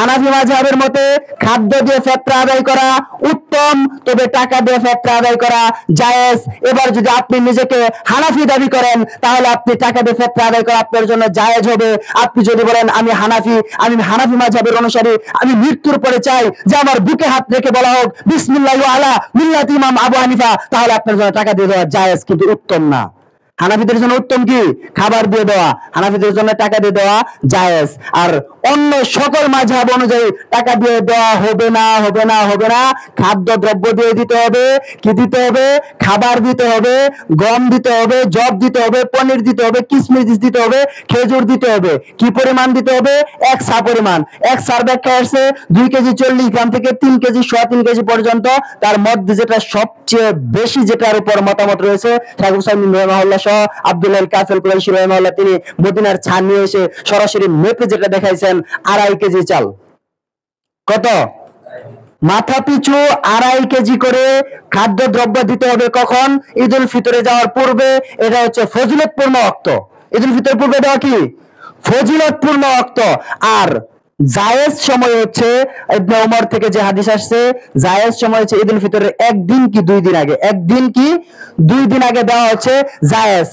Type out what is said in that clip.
হানাফি মাযহাবের মতে খাদ্য দিয়ে ফিতরা আদায় করা উত্তম, তবে টাকা দিয়ে ফিতরা আদায় করা জায়েজ। এবার যদি আপনি নিজেকে হানাফি দাবি করেন তাহলে আপনি টাকা দিয়ে ফিতরা আদায় করা আপনার জন্য জায়েজ হবে। আপনি যদি বলেন আমি হানাফি মাযহাবের অনুসারী, আমি মৃত্যুর পরে চাই যে আমার বুকে হাত রেখে বলা হোক বিসমিল্লাহি আলা মিল্লাতি ইমাম আবু হানিফা, তাহলে আপনার জন্য টাকা দিয়ে দেওয়া জায়েজ, কিন্তু উত্তম না। হানাফিদের জন্য উত্তম কি? খাবার দিয়ে দেওয়া। হানাফিদের জন্য টাকা দিয়ে দেওয়া জায়েজ। আর অন্য সকল মাযহাব অনুযায়ী টাকা দিয়ে দেওয়া হবে না, হবে না, হবে না। খাদ্য দ্রব্য দিয়ে দিতে হবে। কি দিতে হবে? খাবার দিতে হবে, গম দিতে হবে, জব দিতে হবে, পনির দিতে হবে, কিশমিশ দিতে হবে, খেজুর দিতে হবে। কি পরিমাণ দিতে হবে? এক সা পরিমাণ। এক সার ব্যাখ্যা আছে 2 কেজি 40 গ্রাম থেকে 3 কেজি 3.5 কেজি পর্যন্ত। তার মধ্যে যেটা সবচেয়ে বেশি, যেটার উপর মতামত রয়েছে শাইখ হুসাইন রাহিমাহুল্লাহ সহ আব্দুল কাফেল কুরাইশি রাহিমাহুল্লাহ, তিনি মদিনার ছান নিয়ে এসে সরাসরি মেপে যেটা দেখাইছেন 2.5 কেজি চাল। কত? মাথা পিছু 2.5 কেজি করে খাদ্য দ্রব্য দিতে হবে। কখন? ঈদুল ফিতরে যাওয়ার পূর্বে। এটা হচ্ছে ফজিলতপূর্ণ ওয়াক্ত। ঈদুল ফিতরের পূর্বে দেওয়া কি? ফজিলতপূর্ণ ওয়াক্ত। আর জায়েজ সময় হচ্ছে ইবনে ওমর থেকে যে হাদিস আসছে, জায়েজ সময় হচ্ছে ঈদুল ফিতরের 1 দিন কি 2 দিন আগে। 1 দিন কি 2 দিন আগে দেওয়া হচ্ছে জায়েজ।